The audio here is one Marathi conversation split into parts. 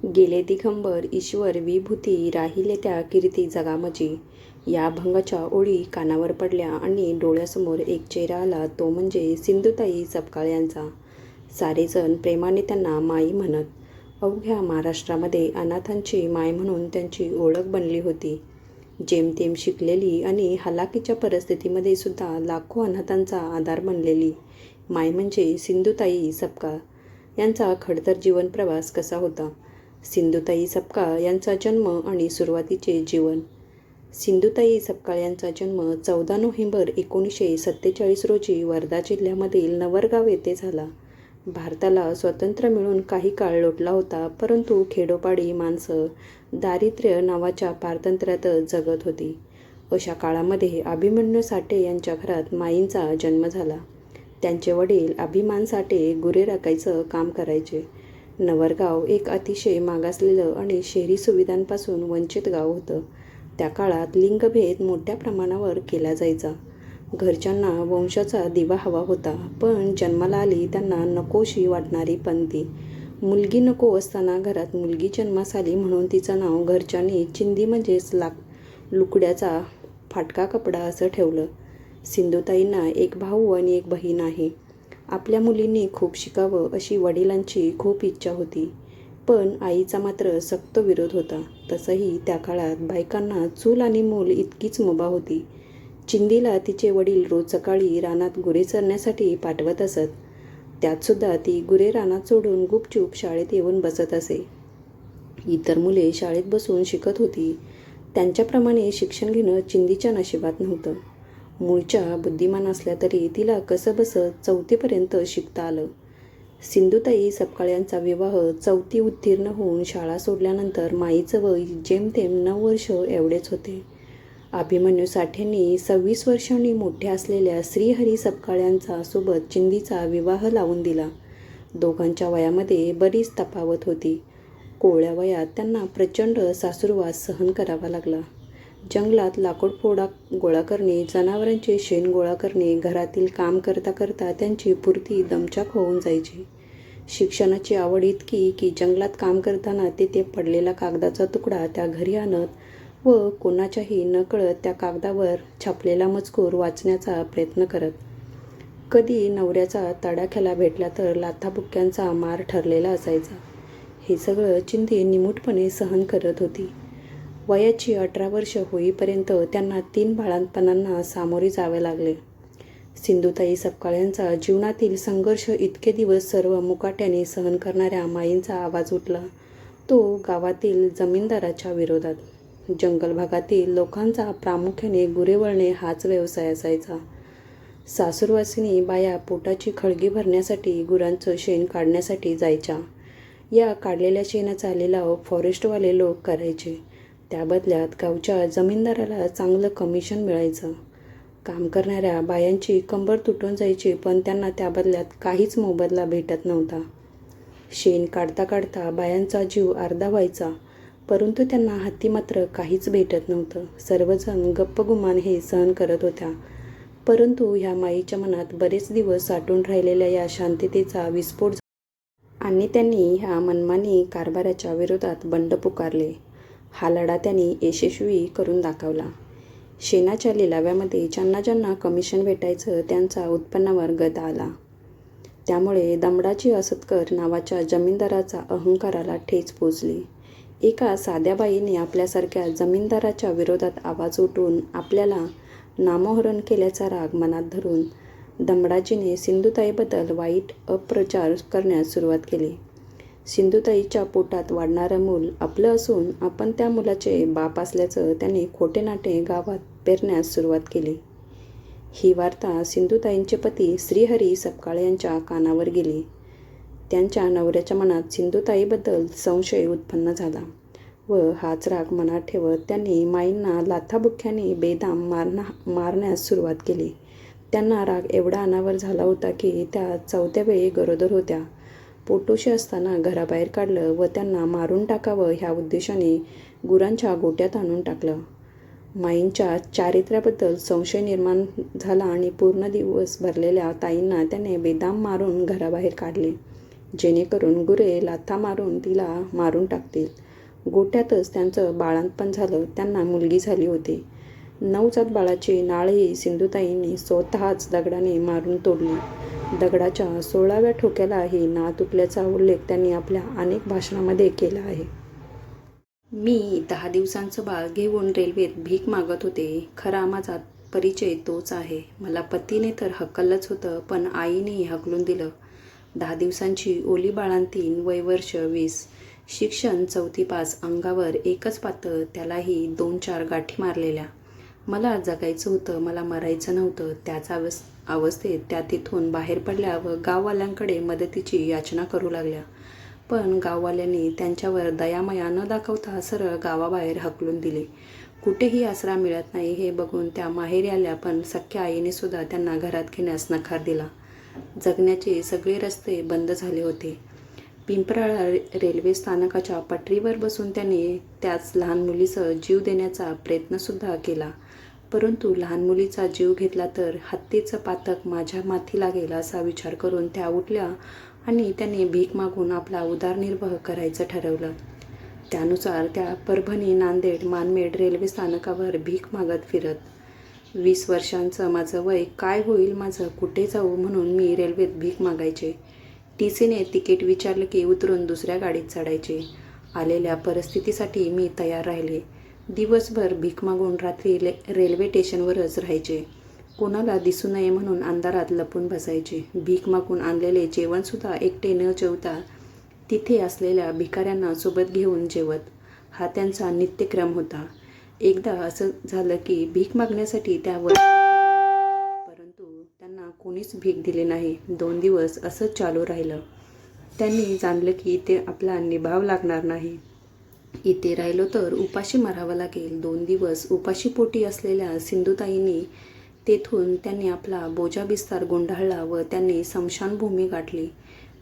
गेले दिगंबर ईश्वर विभूती राहिले त्या कीर्ती जगामजी. या अभंगाच्या ओळी कानावर पडल्या आणि डोळ्यासमोर एक चेहरा आला, तो म्हणजे सिंधुताई सपकाळ यांचा. सारेजण प्रेमाने त्यांना माई म्हणत. अवघ्या महाराष्ट्रामध्ये अनाथांची माय म्हणून त्यांची ओळख बनली होती. जेमतेम शिकलेली आणि हलाखीच्या परिस्थितीमध्ये सुद्धा लाखो अनाथांचा आधार बनलेली माय म्हणजे सिंधुताई सपकाळ यांचा. खडतर जीवन प्रवास कसा होता सिंधुताई सपकाळ यांचा जन्म आणि सुरुवातीचे जीवन. सिंधुताई सपकाळ यांचा जन्म 14 नोव्हेंबर 1947 रोजी वर्धा जिल्ह्यामधील नवरगाव येथे झाला. भारताला स्वातंत्र्य मिळून काही काळ लोटला होता, परंतु खेडोपाडी माणसं दारिद्र्य नावाच्या पारतंत्र्यात जगत होती. अशा काळामध्ये अभिमन्यू साठे यांच्या घरात माईंचा जन्म झाला. त्यांचे वडील अभिमान साठे गुरे राखायचं काम करायचे. नवरगाव एक अतिशय मागासलेलं आणि शहरी सुविधांपासून वंचित गाव होतं. त्या काळात लिंगभेद मोठ्या प्रमाणावर केला जायचा. घरच्यांना वंशाचा दिवा हवा होता, पण जन्माला आली त्यांना नकोशी वाटणारी पणती. मुलगी नको असताना घरात मुलगी जन्मास आली म्हणून तिचं नाव घरच्यांनी चिंदी म्हणजेच लुकड्याचा फाटका कपडा असं ठेवलं. सिंधुताईंना एक भाऊ आणि एक बहीण आहे. आपल्या मुलींनी खूप शिकावं अशी वडिलांची खूप इच्छा होती, पण आईचा मात्र सक्त विरोध होता. तसंही त्या काळात बायकांना चूल आणि मूल इतकीच मुभा होती. चिंदीला तिचे वडील रोज सकाळी रानात गुरे चरण्यासाठी पाठवत असत. त्यातसुद्धा ती गुरे रानात सोडून गुपचूप शाळेत येऊन बसत असे. इतर मुले शाळेत बसून शिकत होती. त्यांच्याप्रमाणे शिक्षण घेणं चिंदीच्या नशिबात नव्हतं. मूळच्या बुद्धिमान असल्या तरी तिला कसंबसं 4थीपर्यंत शिकता आलं. सिंधुताई सपकाळ यांचा विवाह 4थी उत्तीर्ण होऊन शाळा सोडल्यानंतर माईचं वय जेमतेम 9 वर्ष एवढेच होते. अभिमन्यू साठेंनी 26 वर्षांनी मोठ्या असलेल्या श्रीहरी सपकाळ यांचा सोबत चिंदीचा विवाह लावून दिला. दोघांच्या वयामध्ये बरीच तफावत होती. कोवळ्या वयात त्यांना प्रचंड सासुरवास सहन करावा लागला. जंगलात लाकूड गोळा करणे, जनावरांचे शेण गोळा करणे, घरातील काम करता करता त्यांची पुरती दमछाक होऊन जायची. शिक्षणाची आवड इतकी की जंगलात काम करताना ते पडलेला कागदाचा तुकडा त्या घरी आणत व कोणाच्याही नकळत त्या कागदावर छापलेला मजकूर वाचण्याचा प्रयत्न करत. कधी नवऱ्याचा तडाख्याला भेटला तर लाथाबुक्क्यांचा मार ठरलेला असायचा. हे सगळं चिंदी निमूटपणे सहन करत होती. वयाची 18 वर्ष होईपर्यंत त्यांना 3 बाळंतपणांना सामोरे जावे लागले. सिंधुताई सपकाळ यांचा जीवनातील संघर्ष इतके दिवस सर्व मुकाट्याने सहन करणाऱ्या माईंचा आवाज उठला, तो गावातील जमीनदाराच्या विरोधात. जंगल भागातील लोकांचा प्रामुख्याने गुरे वळणे हाच व्यवसाय असायचा. सासूरवासिनी बाया पोटाची खळगी भरण्यासाठी गुरांचं शेण काढण्यासाठी जायच्या. या काढलेल्या शेणाचा लिलाव फॉरेस्टवाले लोक करायचे. त्या बदल्यात गावच्या जमीनदाराला चांगलं कमिशन मिळायचं. काम करणाऱ्या बायांची कंबर तुटून जायची, पण त्यांना त्या बदल्यात काहीच मोबदला भेटत नव्हता. शेण काढता काढता बायांचा जीव अर्धा व्हायचा, परंतु त्यांना हाती मात्र काहीच भेटत नव्हतं. सर्वजण गप्पगुमान हे सहन करत होत्या, परंतु ह्या माईच्या मनात बरेच दिवस साठून राहिलेल्या या शांततेचा विस्फोट झाला आणि त्यांनी ह्या मनमानी कारभाराच्या विरोधात बंड पुकारले. हा लढा त्यांनी यशस्वी करून दाखवला. शेणाच्या लिलाव्यामध्ये ज्यांना ज्यांना कमिशन भेटायचं त्यांचा उत्पन्नावर गदा आला. त्यामुळे दमडाजी असतकर नावाच्या जमीनदाराचा अहंकाराला ठेच पोचली. एका साध्या बाईने आपल्यासारख्या जमीनदाराच्या विरोधात आवाज उठवून आपल्याला नामोहरण केल्याचा राग मनात धरून दमडाजीने सिंधुताईबद्दल वाईट अपप्रचार करण्यास सुरुवात केली. सिंधुताईच्या पोटात वाढणारं मूल आपलं असून आपण त्या मुलाचे बाप असल्याचं त्याने खोटे नाटे गावात पेरण्यास सुरुवात केली. ही वार्ता सिंधुताईंचे पती श्रीहरी सपकाळ यांच्या कानावर गेली. त्यांच्या नवऱ्याच्या मनात सिंधुताईबद्दल संशय उत्पन्न झाला व हाच राग मनात ठेवत त्यांनी माईंना लाथाबुक्क्याने बेदाम मारण्यास सुरुवात केली. त्यांना राग एवढा अनावर झाला होता की त्या 4थ्या वेळी गरोदर होत्या. पोटोशी असताना घराबाहेर काढलं व त्यांना मारून टाकावं ह्या उद्देशाने गुरांच्या गोट्यात आणून टाकलं. माईंच्या चारित्र्याबद्दल संशय निर्माण झाला आणि पूर्ण दिवस भरलेल्या ताईंना त्याने बेदाम मारून घराबाहेर काढले. जेणेकरून गुरे लाथा मारून तिला मारून टाकतील. गोट्यातच त्यांचं बाळंतपण झालं. त्यांना मुलगी झाली होती. नवजात बाळाची नाळही सिंधुताईंनी स्वतःच दगडाने मारून तोडली. दगडाच्या 16व्या ठोक्याला ही नाळ तुटल्याचा उल्लेख त्यांनी आपल्या अनेक भाषणांमध्ये केला आहे. मी 10 दिवसांचं बाळ घेऊन रेल्वेत भीक मागत होते. खरा माझा परिचय तोच आहे. मला पतीने तर हकललंच होतं, पण आईनेही हकलून दिलं. 10 दिवसांची ओली बाळंतीण, वय वर्ष 20, शिक्षण 4थी पास, अंगावर एकच पातळ, त्यालाही 2-4 गाठी मारलेल्या. मला जगायचं होतं, मला मरायचं नव्हतं. त्याच अवस्थेत त्या तिथून बाहेर पडल्या व गाववाल्यांकडे मदतीची याचना करू लागल्या. पण गाववाल्यांनी त्यांच्यावर दयामाया न दाखवता सरळ गावाबाहेर हकलून दिले. कुठेही आसरा मिळत नाही हे बघून त्या माहेरी आल्या, पण सख्या आईने सुद्धा त्यांना घरात घेण्यास नकार दिला. जगण्याचे सगळे रस्ते बंद झाले होते. पिंपराळा रेल्वे स्थानकाच्या पटरीवर बसून त्यांनी त्याच लहान मुलीसह जीव देण्याचा प्रयत्नसुद्धा केला. परंतु लहान मुलीचा जीव घेतला तर हत्तीचं पातक माझ्या माथी लागेल असा विचार करून त्या उठल्या आणि त्यांनी भीक मागून आपला उदरनिर्वाह करायचं ठरवलं. त्यानुसार त्या परभणी, नांदेड, मानमेड रेल्वे स्थानकावर भीक मागत फिरत. 20 वर्षांचं माझं वय, काय होईल माझं, कुठे जाऊ म्हणून मी रेल्वेत भीक मागायचे. टीसीने तिकीट विचारलं की उतरून दुसऱ्या गाडीत चढायचे. आलेल्या परिस्थितीसाठी मी तयार राहिले. दिवसभर भीक मागून रात्री रेल्वे स्टेशनवरच राहायचे. कोणाला दिसू नये म्हणून अंधारात लपून बसायचे. भीक मागून आणलेले जेवणसुद्धा एकटे न जेवता तिथे असलेल्या भिकाऱ्यांना सोबत घेऊन जेवत. हा त्यांचा नित्यक्रम होता. एकदा असं झालं की भीक मागण्यासाठी त्यावर परंतु त्यांना कोणीच भीक दिली नाही. 2 दिवस असंच चालू राहिलं. त्यांनी जाणलं की ते आपला निभाव लागणार नाही. इथे राहिलो तर उपाशी मरावं लागेल. 2 दिवस उपाशी पोटी असलेल्या सिंधुताईंनी तेथून त्यांनी आपला बोजा बिस्तार गुंडाळला व त्यांनी स्मशानभूमी गाठली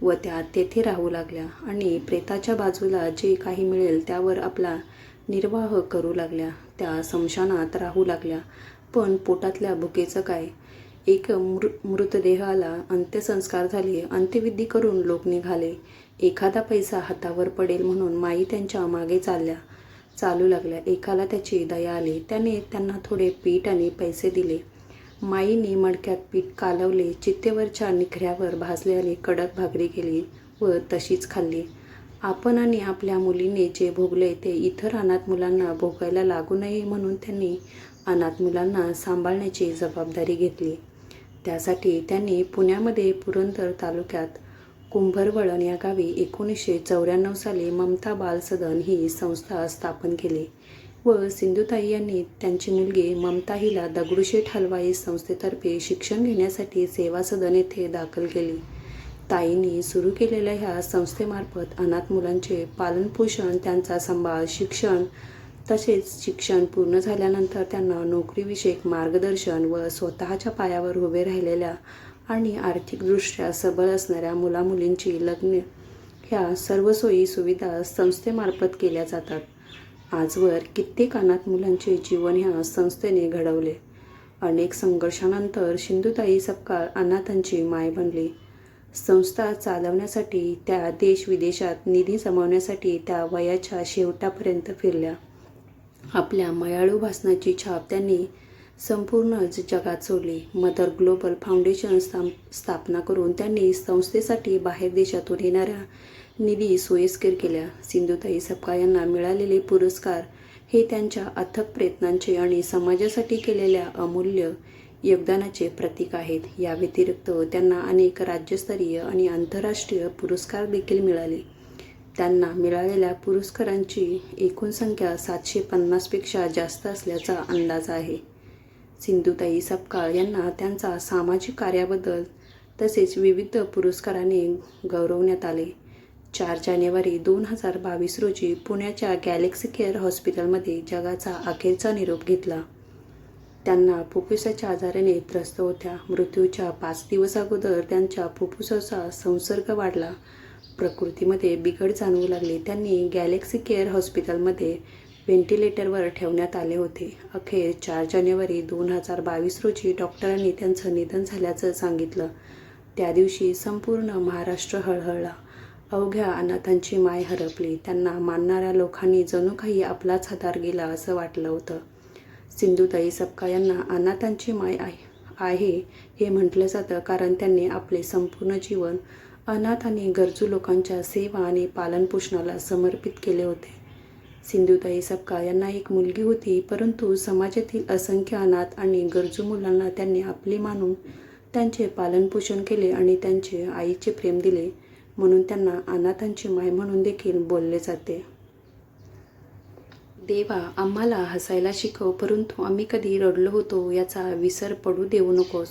व त्या तेथे राहू लागल्या आणि प्रेताच्या बाजूला जे काही मिळेल त्यावर आपला निर्वाह करू लागल्या. त्या स्मशानात राहू लागल्या. पण पोटातल्या भुकेचं काय? एक मृतदेहाला अंत्यसंस्कार झाले. अंत्यविधी करून लोक निघाले. एखादा पैसा हातावर पडेल म्हणून माई त्यांच्या मागे चालू लागल्या. एकाला त्याची दया आली. त्याने त्यांना थोडे पीठ आणि पैसे दिले. माईने मडक्यात पीठ कालवले. चित्तेवरच्या निखऱ्यावर भाजलेली कडक भाकरी केली व तशीच खाल्ली. आपण आणि आपल्या मुलीने जे भोगले ते इतर अनाथ मुलांना भोगायला लागू नये म्हणून त्यांनी अनाथ मुलांना सांभाळण्याची जबाबदारी घेतली. त्यासाठी त्यांनी पुण्यामध्ये पुरंदर तालुक्यात कुंभरवळण या गावी 1994 साली ममता बाल सदन ही संस्था स्थापन केली व सिंधुताई यांनी त्यांची मुलगी ममता हिला दगडूशेठ हलवाई संस्थेतर्फे शिक्षण घेण्यासाठी सेवा सदन येथे दाखल केली. ताईंनी सुरू केलेल्या ह्या संस्थेमार्फत अनाथ मुलांचे पालनपोषण, त्यांचा सांभाळ, शिक्षण तसेच शिक्षण पूर्ण झाल्यानंतर त्यांना नोकरीविषयक मार्गदर्शन व स्वतःच्या पायावर उभे राहिलेल्या आणि आर्थिकदृष्ट्या सबल असणाऱ्या मुलामुलींची लग्न ह्या सर्व सोयी सुविधा संस्थेमार्फत केल्या जातात. आजवर कित्येक अनाथ मुलांचे जीवन ह्या संस्थेने घडवले. अनेक संघर्षानंतर सिंधुताई सपकाळ अनाथांची माय बनली. संस्था चालवण्यासाठी त्या देश-विदेशात निधी जमवण्यासाठी त्या वयाच्या शेवटापर्यंत फिरल्या. आपल्या मायाळू भाषणाची छाप त्यांनी संपूर्ण जगात सोडली. मदर ग्लोबल फाउंडेशन स्थापना करून त्यांनी संस्थेसाठी बाहेर देशातून येणाऱ्या निधी सोयीस्कर केल्या. सिंधुताई सपकाळ यांना मिळालेले पुरस्कार हे त्यांच्या अथक प्रयत्नांचे आणि समाजासाठी केलेल्या अमूल्य योगदानाचे प्रतीक आहेत. या व्यतिरिक्त त्यांना अनेक राज्यस्तरीय आणि आंतरराष्ट्रीय पुरस्कार देखील मिळाले. त्यांना मिळालेल्या पुरस्कारांची एकूण संख्या 750 पेक्षा जास्त असल्याचा अंदाज आहे. सिंधुताई सपकाळ यांना त्यांचा सामाजिक कार्याबद्दल तसेच विविध पुरस्काराने गौरवण्यात आले. 4 जानेवारी 2022 रोजी पुण्याच्या गॅलेक्सी केअर हॉस्पिटलमध्ये जगाचा अखेरचा निरोप घेतला. त्यांना फुफ्फुसाच्या आजाराने त्रस्त होत्या. मृत्यूच्या 5 दिवस अगोदर त्यांच्या फुफ्फुसाचा संसर्ग वाढला. प्रकृतीमध्ये बिघड जाणवू लागली. त्यांनी गॅलेक्सी केअर हॉस्पिटलमध्ये व्हेंटिलेटरवर ठेवण्यात आले होते. अखेर 4 जानेवारी 2022 रोजी डॉक्टरांनी त्यांचं निधन झाल्याचं सांगितलं. त्या दिवशी संपूर्ण महाराष्ट्र हळहळला. अवघ्या अनाथांची माय हरपली. त्यांना मानणाऱ्या लोकांनी जणू काही आपलाच हातभार गेला असं वाटलं होतं. सिंधुताई सपकाळ यांना अनाथांची माय आहे हे म्हटलं जातं कारण त्यांनी आपले संपूर्ण जीवन अनाथ आणि गरजू लोकांच्या सेवा आणि पालनपोषणाला समर्पित केले होते. सिंधुताई सपकाळ यांना एक मुलगी होती, परंतु समाजातील असंख्य अनाथ आणि गरजू मुलांना त्यांनी आपली मानून त्यांचे पालनपोषण केले आणि त्यांचे आईचे प्रेम दिले. म्हणून त्यांना अनाथांची माय म्हणून देखील बोलले जाते. देवा, आम्हाला हसायला शिकव, परंतु आम्ही कधी रडलो होतो याचा विसर पडू देऊ नकोस.